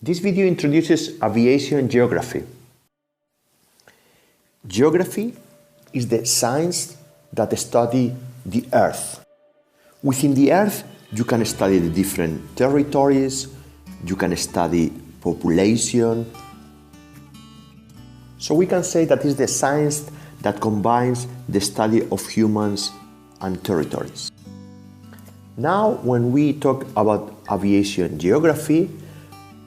This video introduces aviation geography. Geography is the science that studies the Earth. Within the Earth, you can study the different territories, you can study population. So we can say that is the science that combines the study of humans and territories. Now, when we talk about aviation geography,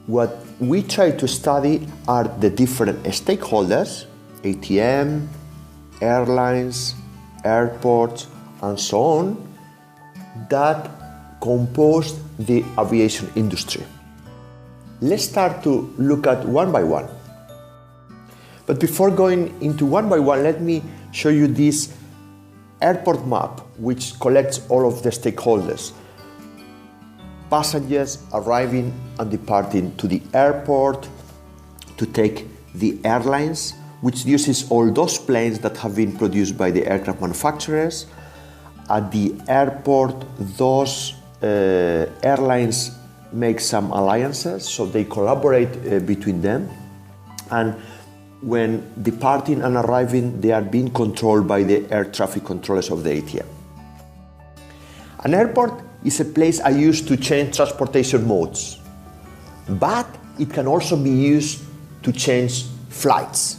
what we try to study are the different stakeholders, ATM, airlines, airports, and so on, that compose the aviation industry. Let's start to look at one by one. But before going into one by one, let me show you this airport map, which collects all of the stakeholders. Passengers arriving and departing to the airport, to take the airlines, which uses all those planes that have been produced by the aircraft manufacturers. At the airport, those airlines make some alliances, so they collaborate between them. And when departing and arriving, they are being controlled by the air traffic controllers of the ATM. An airport is a place I use to change transportation modes, but it can also be used to change flights.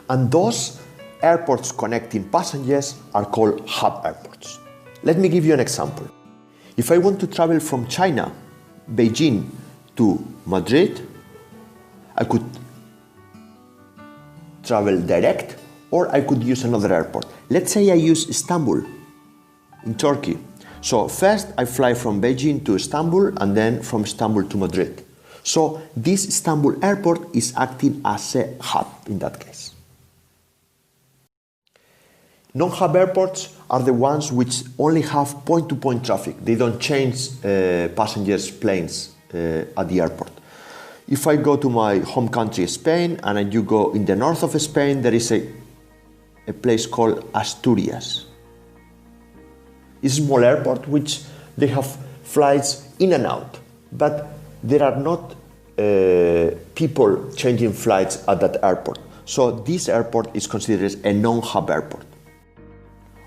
And those airports connecting passengers are called hub airports. Let me give you an example. If I want to travel from China, Beijing, to Madrid, I could travel direct, or I could use another airport. Let's say I use Istanbul in Turkey. So first I fly from Beijing to Istanbul and then from Istanbul to Madrid. So this Istanbul airport is acting as a hub in that case. Non-hub airports are the ones which only have point-to-point traffic. They don't change passengers' planes at the airport. If I go to my home country, Spain, and you go in the north of Spain, there is a place called Asturias. It's a small airport which they have flights in and out, but there are not people changing flights at that airport. So this airport is considered a non-hub airport.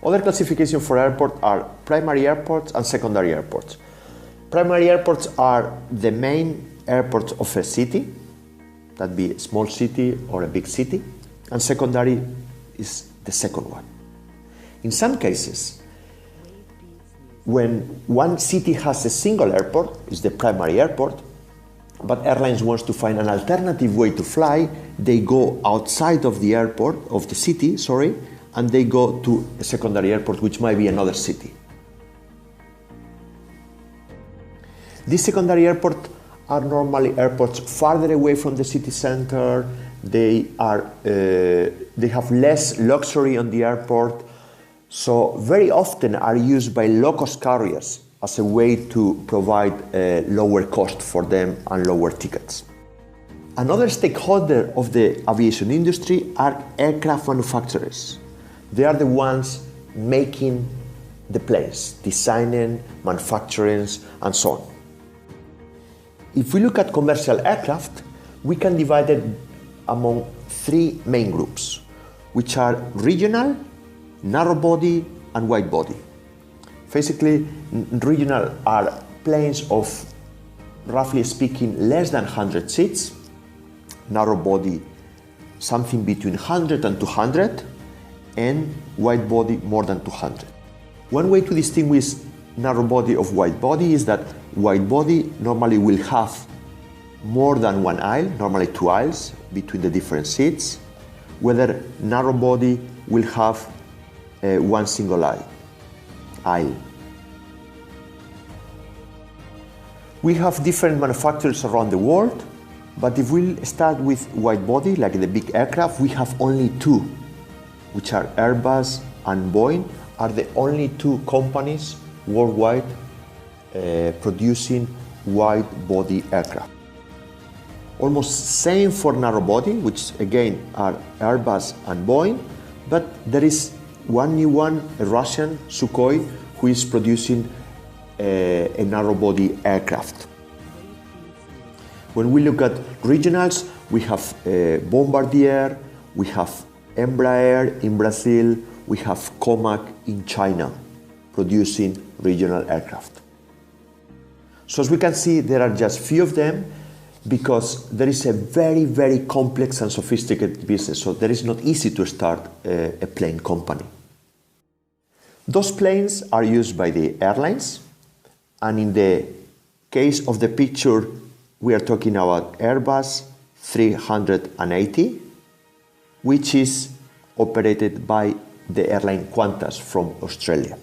Other classifications for airports are primary airports and secondary airports. Primary airports are the main airports of a city, that be a small city or a big city, and secondary is the second one. In some cases, when one city has a single airport, it's the primary airport, but airlines wants to find an alternative way to fly, they go outside of the airport, of the city, and they go to a secondary airport, which might be another city. These secondary airports are normally airports farther away from the city center. They have less luxury on the airport, so very often are used by low-cost carriers as a way to provide a lower cost for them and lower tickets. Another stakeholder of the aviation industry are aircraft manufacturers. They are the ones making the planes, designing, manufacturing, and so on. If we look at commercial aircraft, we can divide it among three main groups, which are regional, narrow body, and wide body. Basically, regional are planes of, roughly speaking, less than 100 seats, narrow body something between 100 and 200, and wide body more than 200. One way to distinguish narrow body of wide body is that wide body normally will have more than one aisle, normally two aisles between the different seats, whether narrow body will have one single aisle. We have different manufacturers around the world, but if we start with wide body, like the big aircraft, we have only two, which are Airbus and Boeing, are the only two companies worldwide producing wide-body aircraft. Almost same for narrow body, which again are Airbus and Boeing, but there is one new one, a Russian, Sukhoi, who is producing a narrow-body aircraft. When we look at regionals, we have Bombardier, we have Embraer in Brazil, we have COMAC in China, producing regional aircraft. So as we can see, there are just few of them because there is a very, very complex and sophisticated business, so there is not easy to start a plane company. Those planes are used by the airlines, and in the case of the picture, we are talking about Airbus 380, which is operated by the airline Qantas from Australia.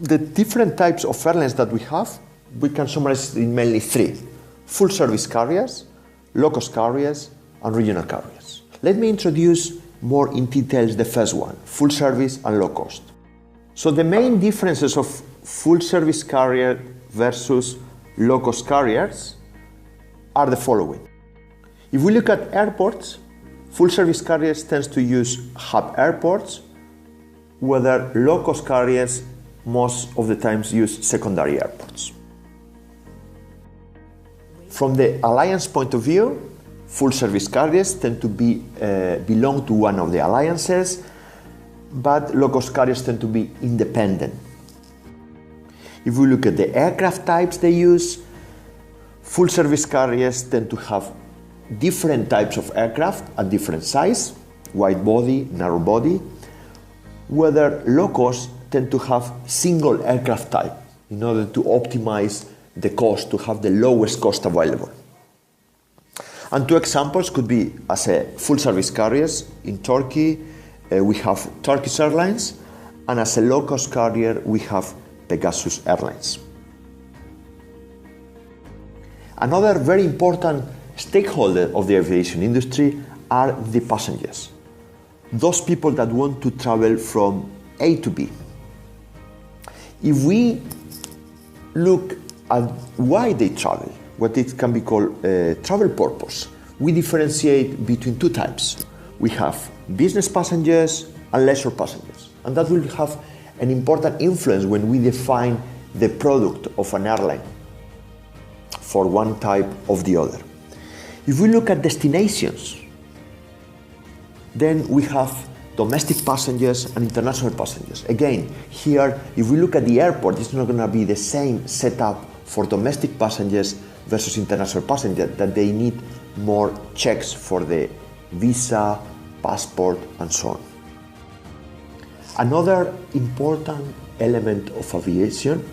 The different types of airlines that we have, we can summarize in mainly three: full service carriers, low-cost carriers, and regional carriers. Let me introduce more in details the first one, full service and low cost. So the main differences of full service carrier versus low-cost carriers are the following. If we look at airports, full service carriers tend to use hub airports, whether low-cost carriers most of the times use secondary airports. From the alliance point of view, full service carriers tend to belong to one of the alliances, but low-cost carriers tend to be independent. If we look at the aircraft types they use, full service carriers tend to have different types of aircraft at different size, wide body, narrow body, whether low-cost tend to have single aircraft type in order to optimize the cost, to have the lowest cost available. And two examples could be as a full service carriers. In Turkey, we have Turkish Airlines, and as a low-cost carrier, we have Pegasus Airlines. Another very important stakeholder of the aviation industry are the passengers, those people that want to travel from A to B. If we look at why they travel, what it can be called travel purpose, we differentiate between two types. We have business passengers and leisure passengers, and that will have an important influence when we define the product of an airline for one type of the other. If we look at destinations, then we have domestic passengers and international passengers. Again, here, if we look at the airport, it's not going to be the same setup for domestic passengers versus international passengers, that they need more checks for the visa, passport, and so on. Another important element of aviation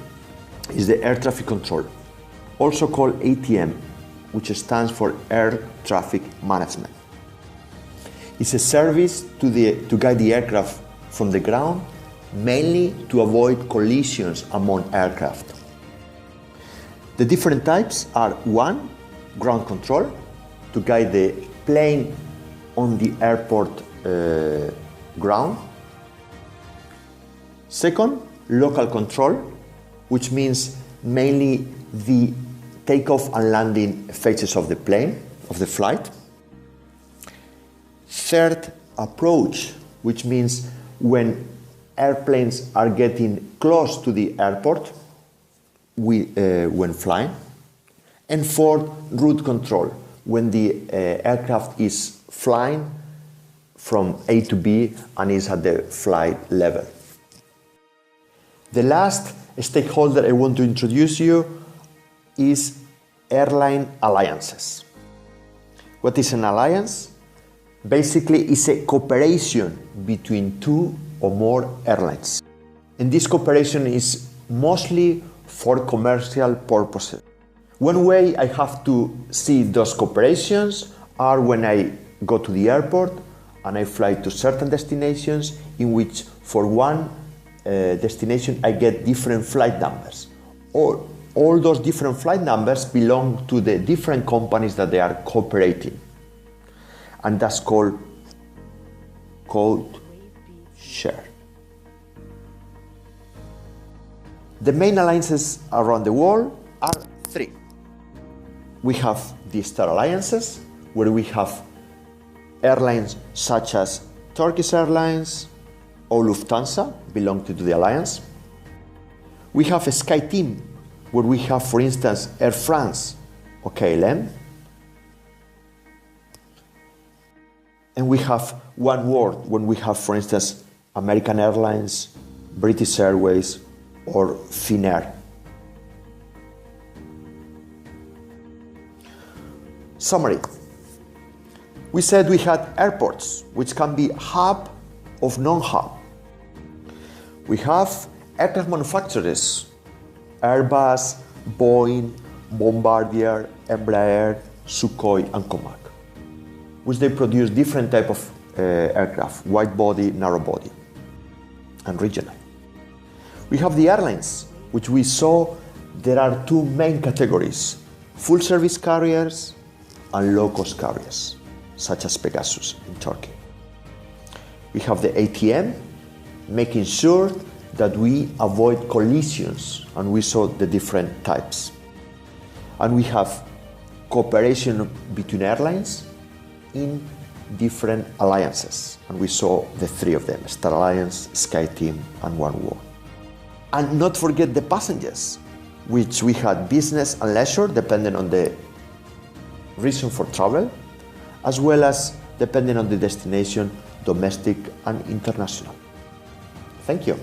is the air traffic control, also called ATM, which stands for Air Traffic Management. It's a service to guide the aircraft from the ground, mainly to avoid collisions among aircraft. The different types are: one, ground control, to guide the plane on the airport ground. Second, local control, which means mainly the takeoff and landing phases of the plane, of the flight. Third, approach, which means when airplanes are getting close to the airport when flying. And fourth, route control, when the aircraft is flying from A to B and is at the flight level. The last stakeholder I want to introduce you is airline alliances. What is an alliance? Basically, it's a cooperation between two or more airlines. And this cooperation is mostly for commercial purposes. One way I have to see those cooperations are when I go to the airport and I fly to certain destinations in which for one destination I get different flight numbers. All those different flight numbers belong to the different companies that they are cooperating. And that's called code share. The main alliances around the world are three. We have the Star Alliances, where we have airlines such as Turkish Airlines or Lufthansa belong to the alliance. We have a SkyTeam, where we have, for instance, Air France or KLM. And we have one word when we have, for instance, American Airlines, British Airways, or Finnair. Summary. We said we had airports, which can be hub of non-hub. We have aircraft manufacturers, Airbus, Boeing, Bombardier, Embraer, Sukhoi, and KUMAR, which they produce different type of aircraft, wide body, narrow body, and regional. We have the airlines, which we saw there are two main categories, full service carriers and low-cost carriers, such as Pegasus in Turkey. We have the ATM, making sure that we avoid collisions, and we saw the different types. And we have cooperation between airlines in different alliances, and we saw the three of them, Star Alliance, SkyTeam, and oneworld. And not forget the passengers, which we had business and leisure, depending on the reason for travel, as well as depending on the destination, domestic and international. Thank you.